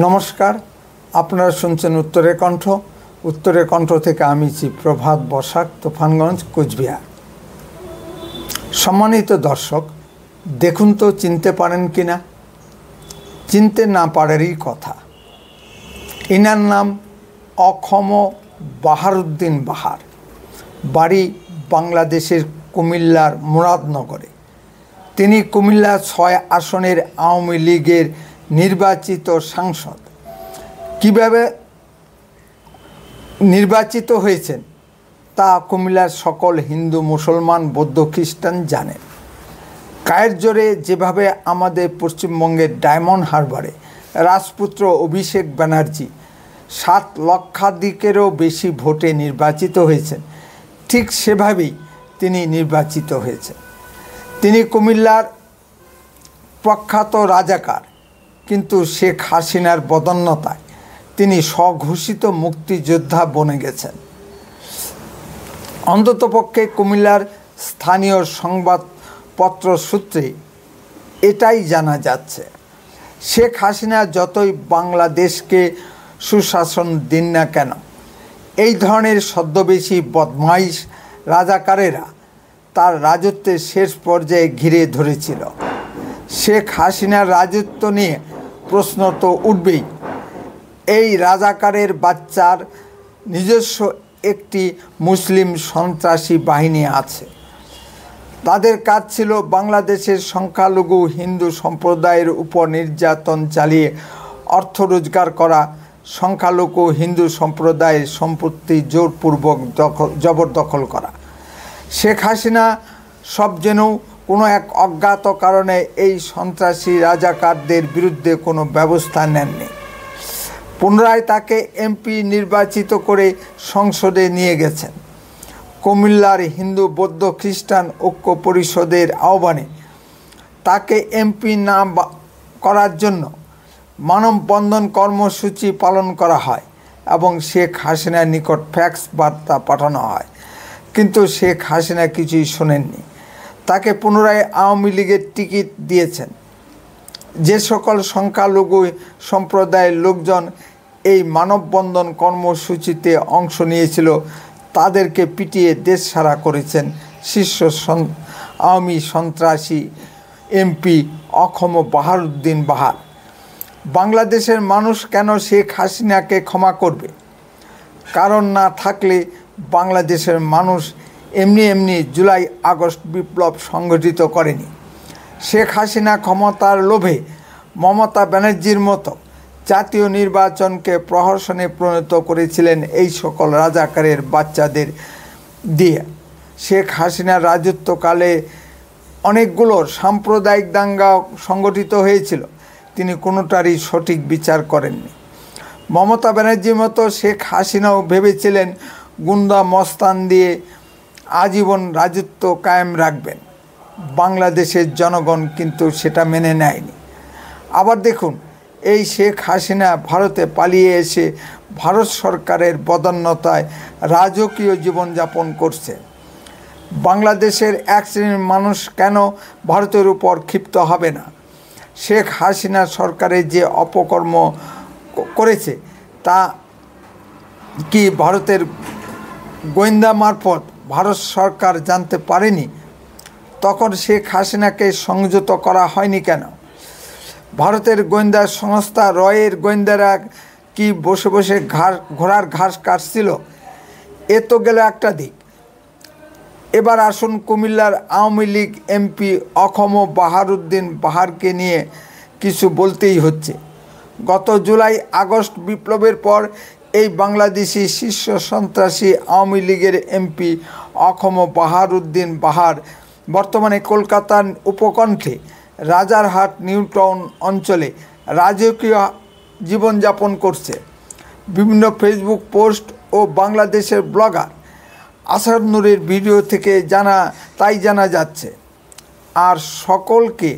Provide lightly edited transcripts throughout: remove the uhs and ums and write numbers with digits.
নমস্কার, আপনারা শুনছেন উত্তরের কণ্ঠ। উত্তরের কণ্ঠ থেকে আমি প্রভাত বসাক, তুফানগঞ্জ, কোচবিহার। সম্মানিত দর্শক, দেখুন তো চিনতে পারেন কিনা। চিনতে না পারারই কথা। ইনার নাম অখম বাহারউদ্দিন বাহার। বাড়ি বাংলাদেশের কুমিল্লার মুরাদনগরে। তিনি কুমিল্লা ৬ আসনের আওয়ামী লীগের নির্বাচিত সাংসদ। কিভাবে নির্বাচিত হয়েছেন তা কুমিল্লার সকল হিন্দু, মুসলমান, বৌদ্ধ, খ্রিস্টান জানেন। কায়ের জোরে যেভাবে আমাদের পশ্চিমবঙ্গের ডায়মন্ড হারবারে রাজপুত্র অভিষেক ব্যানার্জি ৭ লক্ষাধিকেরও বেশি ভোটে নির্বাচিত হয়েছেন, ঠিক সেভাবেই তিনি নির্বাচিত হয়েছেন। তিনি কুমিল্লার প্রখ্যাত রাজাকার, কিন্তু শেখ হাসিনার বদান্যতায় তিনি স্বঘোষিত মুক্তিযোদ্ধা বনে গেছেন। অন্ততপক্ষে কুমিল্লার স্থানীয় সংবাদপত্র সূত্রে এটাই জানা যাচ্ছে। শেখ হাসিনা যতই বাংলাদেশকে সুশাসন দিন না কেন, এই ধরনের ছদ্মবেশী বদমাইশ রাজাকারেরা তার রাজত্বের শেষ পর্যায়ে ঘিরে ধরেছিল। শেখ হাসিনার রাজত্ব নিয়ে প্রশ্ন তো উঠবেই। এই রাজাকারের বাচ্চার নিজস্ব একটি মুসলিম সন্ত্রাসী বাহিনী আছে। তাদের কাজ ছিল বাংলাদেশের সংখ্যালঘু হিন্দু সম্প্রদায়ের উপর নির্যাতন চালিয়ে অর্থ রোজগার করা, সংখ্যালঘু হিন্দু সম্প্রদায়ের সম্পত্তি জোরপূর্বক জবরদখল করা। শেখ হাসিনা সব যেন কোনো এক অজ্ঞাত কারণে এই সন্ত্রাসী রাজাকারদের বিরুদ্ধে কোনো ব্যবস্থা নেননি। পুনরায় তাকে এমপি নির্বাচিত করে সংসদে নিয়ে গেছেন। কুমিল্লার হিন্দু, বৌদ্ধ, খ্রিস্টান ঐক্য পরিষদের আহ্বানে তাকে এমপি না করার জন্য মানববন্ধন কর্মসূচি পালন করা হয় এবং শেখ হাসিনার নিকট ফ্যাক্স বার্তা পাঠানো হয়। কিন্তু শেখ হাসিনা কিছুই শোনেননি। তাকে পুনরায় আওয়ামী লীগের টিকিট দিয়েছেন। যে সকল সংখ্যালঘু সম্প্রদায়ের লোকজন এই মানববন্ধন কর্মসূচিতে অংশ নিয়েছিল তাদেরকে পিটিয়ে দেশছাড়া করেছেন শীর্ষ আওয়ামী সন্ত্রাসী এমপি অখম বাহারউদ্দিন বাহার। বাংলাদেশের মানুষ কেন শেখ হাসিনাকে ক্ষমা করবে? কারণ না থাকলে বাংলাদেশের মানুষ এমনি জুলাই আগস্ট বিপ্লব সংগঠিত করেনি। শেখ হাসিনা ক্ষমতার লোভে মমতা ব্যানার্জির মতো জাতীয় নির্বাচনকে প্রহসনে পরিণত করেছিলেন এই সকল রাজাকারের বাচ্চাদের দিয়ে। শেখ হাসিনার রাজত্বকালে অনেকগুলো সাম্প্রদায়িক দাঙ্গা সংগঠিত হয়েছিল, তিনি কোনোটারই সঠিক বিচার করেননি। মমতা ব্যানার্জির মতো শেখ হাসিনাও ভেবেছিলেন গুন্ডা মস্তান দিয়ে আজীবন রাজত্ব কায়েম রাখবেন। বাংলাদেশের জনগণ কিন্তু সেটা মেনে নেয়নি। আবার দেখুন, এই শেখ হাসিনা ভারতে পালিয়ে এসে ভারত সরকারের বদান্যতায় রাজকীয় জীবনযাপন করছে। বাংলাদেশের এক শ্রেণীর মানুষ কেন ভারতের উপর ক্ষিপ্ত হবে না? শেখ হাসিনা সরকারের যে অপকর্ম করেছে তা কি ভারতের গোয়েন্দা মারফত ভারত সরকার জানতে পারেনি? তখন শেখ হাসিনাকে সংযত করা হয়নি কেন? ভারতের গোয়েন্দা সংস্থা রয়ের গোয়েন্দারা কি বসে বসে ঘোড়ার ঘাস কাটছিল? এ তো গেল একটা দিক। এবার আসুন কুমিল্লার আওয়ামী লীগ এমপি অখম বাহারউদ্দিন বাহারকে নিয়ে কিছু বলতেই হচ্ছে। গত জুলাই আগস্ট বিপ্লবের পর এই বাংলাদেশি শীর্ষ সন্ত্রাসী আওয়ামী লীগের এমপি অখম বাহারউদ্দিন বাহার বর্তমানে কলকাতার উপকণ্ঠে রাজারহাট নিউটাউন অঞ্চলে রাজকীয় জীবনযাপন করছে। বিভিন্ন ফেসবুক পোস্ট ও বাংলাদেশের ব্লগার আসার নূরের ভিডিও থেকে তাই জানা যাচ্ছে। আর সকলকে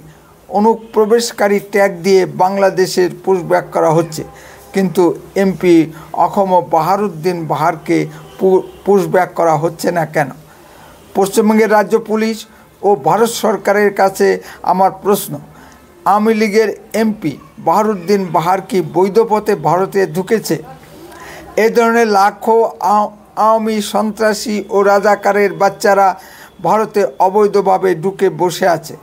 অনুপ্রবেশকারী ট্যাগ দিয়ে বাংলাদেশের পুশব্যাক করা হচ্ছে, কিন্তু এমপি অখম বাহারউদ্দিন বাহারকে পুশব্যাক করা হচ্ছে না কেন? পশ্চিমবঙ্গের রাজ্য পুলিশ ও ভারত সরকারের কাছে আমার প্রশ্ন, আওয়ামী লীগের এমপি বাহারুদ্দিন বাহার কি বৈধ পথে ভারতে ঢুকেছে? এ ধরনের লাখো আওয়ামী সন্ত্রাসী ও রাজাকারের বাচ্চারা ভারতে অবৈধভাবে ঢুকে বসে আছে।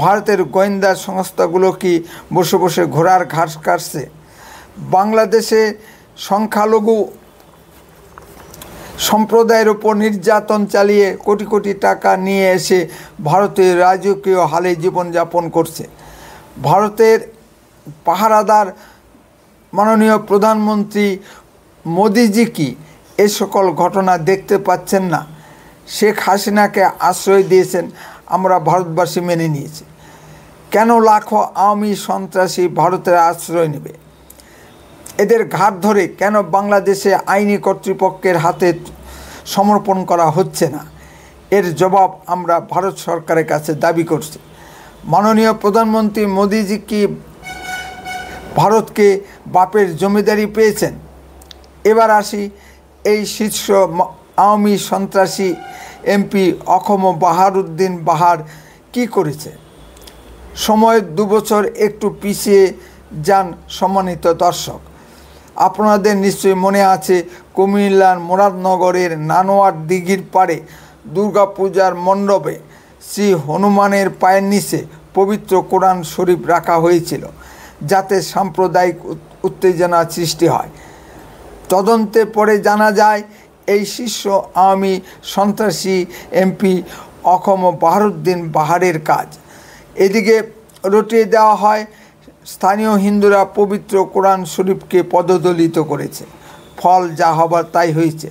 ভারতের গোয়েন্দা সংস্থাগুলো কি বসে বসে ঘোড়ার ঘাস কাটছে? বাংলাদেশে সংখ্যালঘু সম্প্রদায়ের উপর নির্যাতন চালিয়ে কোটি কোটি টাকা নিয়ে এসে ভারতীয় রাজকীয় হালে জীবনযাপন করছে। ভারতের পাহারাদার মাননীয় প্রধানমন্ত্রী মোদিজি কি এ সকল ঘটনা দেখতে পাচ্ছেন না? শেখ হাসিনাকে আশ্রয় দিয়েছেন, আমরা ভারতবাসী মেনে নিয়েছি। কেন লাখো আওয়ামী সন্ত্রাসী ভারতের আশ্রয় নেবে? এদের ঘাট ধরে কেন বাংলাদেশে আইনি কর্তৃপক্ষের হাতে সমর্পণ করা হচ্ছে না? এর জবাব আমরা ভারত সরকারের কাছে দাবি করছি। মাননীয় প্রধানমন্ত্রী মোদিজি কি ভারতকে বাপের জমিদারি পেয়েছেন? এবার আসি এই শীর্ষ আওয়ামী সন্ত্রাসী এমপি অখম বাহারুদ্দিন বাহার কি করেছে। সময় 2 বছর একটু পিছিয়ে যান সম্মানিত দর্শক। আপনাদের নিশ্চয়ই মনে আছে কুমিল্লার মুরাদনগরের নানোয়ার দিঘির পাড়ে দুর্গাপূজার মণ্ডপে শ্রী হনুমানের পায়ের নিচে পবিত্র কোরআন শরীফ রাখা হয়েছিল যাতে সাম্প্রদায়িক উত্তেজনা সৃষ্টি হয়। তদন্তে পরে জানা যায় এই শীর্ষ আওয়ামী সন্ত্রাসী এমপি অখম বাহারুদ্দিন বাহারের কাজ। এদিকে রটিয়ে দেওয়া হয় স্থানীয় হিন্দুরা পবিত্র কোরআন শরীফকে পদদলিত করেছে। ফল যা হবার তাই হয়েছে।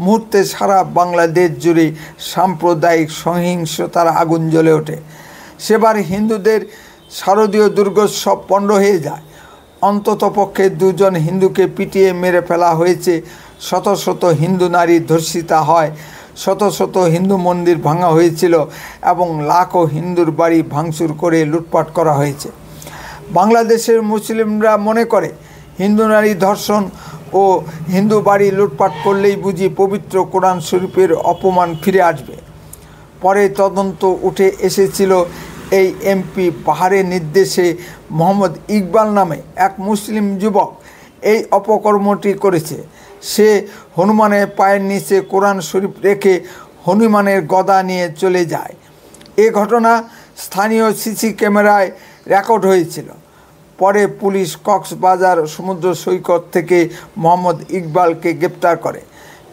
মুহূর্তে সারা বাংলাদেশ জুড়ে সাম্প্রদায়িক সহিংসতার আগুন জ্বলে ওঠে। সেবার হিন্দুদের শারদীয় দুর্গোৎসব পণ্ড হয়ে যায়। অন্ততপক্ষে 2 জন হিন্দুকে পিটিয়ে মেরে ফেলা হয়েছে, শত শত হিন্দু নারী ধর্ষিতা হয়, শত শত হিন্দু মন্দির ভাঙা হয়েছিল এবং লাখো হিন্দুর বাড়ি ভাঙচুর করে লুটপাট করা হয়েছে। বাংলাদেশের মুসলিমরা মনে করে হিন্দু নারী ধর্ষণ ও হিন্দু বাড়ি লুটপাট করলেই বুঝি পবিত্র কোরআন শরীফের অপমান ফিরে আসবে। পরে তদন্ত উঠে এসেছিল এই এমপি বাহারের নির্দেশে মোহাম্মদ ইকবাল নামে এক মুসলিম যুবক এই অপকর্মটি করেছে। সে হনুমানের পায়ের নিচে কোরআন শরীফ রেখে হনুমানের গদা নিয়ে চলে যায়। এ ঘটনা স্থানীয় সিসি ক্যামেরায় রেকর্ড হয়েছিল। পরে পুলিশ কক্সবাজার সমুদ্র সৈকত থেকে মোহাম্মদ ইকবালকে গ্রেপ্তার করে,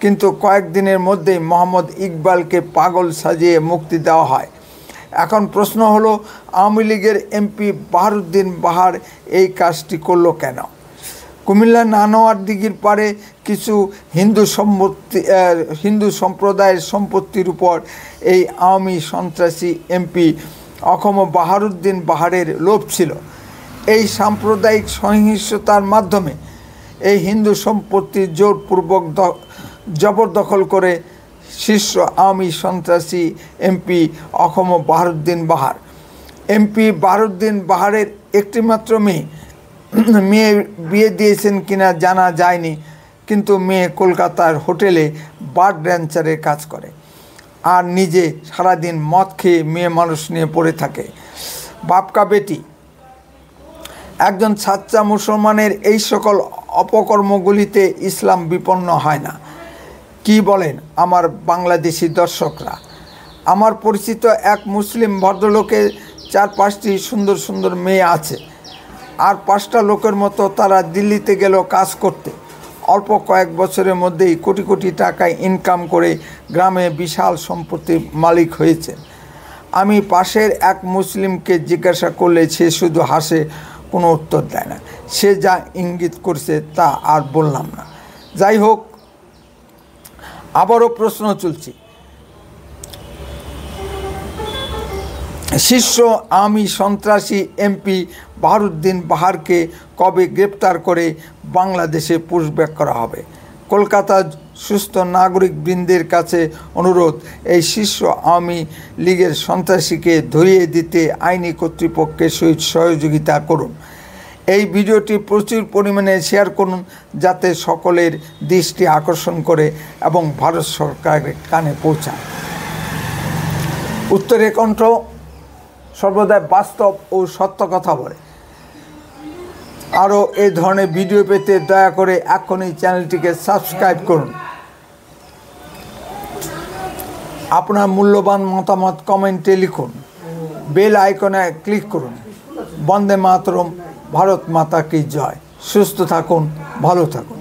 কিন্তু কয়েকদিনের মধ্যেই মোহাম্মদ ইকবালকে পাগল সাজিয়ে মুক্তি দেওয়া হয়। এখন প্রশ্ন হলো, আওয়ামী লীগের এমপি বাহারুদ্দিন বাহার এই কাজটি করলো কেন? কুমিল্লার নানোয়ার দিঘির পাড়ে কিছু হিন্দু সম্প্রদায়ের সম্পত্তির উপর এই আওয়ামী সন্ত্রাসী এমপি অখম বাহারুদ্দিন বাহারের লোভ ছিল। এই সাম্প্রদায়িক সহিংসতার মাধ্যমে এই হিন্দু সম্পত্তি জোরপূর্বক জবরদখল করে শীর্ষ আওয়ামী সন্ত্রাসী এমপি অখম বাহারুদ্দিন বাহার। এমপি বাহারুদ্দিন বাহারের একটিমাত্র মেয়ে বিয়ে দিয়েছেন কিনা জানা যায়নি, কিন্তু মেয়ে কলকাতার হোটেলে বার্ড র্যাঞ্চারের কাজ করে আর নিজে সারাদিন মদ খেয়ে মেয়ে মানুষ নিয়ে পড়ে থাকে। বাপকা বেটি। একজন সাচ্চা মুসলমানের এই সকল অপকর্মগুলিতে ইসলাম বিপন্ন হয় না। কি বলেন আমার বাংলাদেশি দর্শকরা? আমার পরিচিত এক মুসলিম ভদ্রলোকের 4-5টি সুন্দর সুন্দর মেয়ে আছে, আর 5টা লোকের মতো তারা দিল্লিতে গেল কাজ করতে। অল্প কয়েক বছরের মধ্যেই কোটি কোটি টাকা ইনকাম করে গ্রামে বিশাল সম্পত্তির মালিক হয়েছে। আমি পাশের এক মুসলিমকে জিজ্ঞাসা করলে সে শুধু হাসে, কোনো উত্তর দেয় না। সে যা ইঙ্গিত করছে তা আর বললাম না। যাই হোক, আবারও প্রশ্ন চলছে, শীর্ষ আওয়ামী সন্ত্রাসী এমপি বাহারুদ্দিন বাহারকে কবে গ্রেপ্তার করে বাংলাদেশে পুশব্যাক করা হবে? কলকাতা সুস্থ নাগরিক বৃন্দের কাছে অনুরোধ, এই শীর্ষ আওয়ামী লীগের সন্ত্রাসীকে ধরিয়ে দিতে আইনি কর্তৃপক্ষের সহিত সহযোগিতা করুন। এই ভিডিওটি প্রচুর পরিমাণে শেয়ার করুন যাতে সকলের দৃষ্টি আকর্ষণ করে এবং ভারত সরকারের কানে পৌঁছায়। উত্তরের কণ্ঠ সর্বদাই বাস্তব ও সত্য কথা বলে। আরও এই ধরনের ভিডিও পেতে দয়া করে এখনই চ্যানেলটিকে সাবস্ক্রাইব করুন। আপনার মূল্যবান মতামত কমেন্টে লিখুন, বেল আইকনে ক্লিক করুন। বন্দে মাতরম, ভারত মাতা কি জয়। সুস্থ থাকুন, ভালো থাকুন।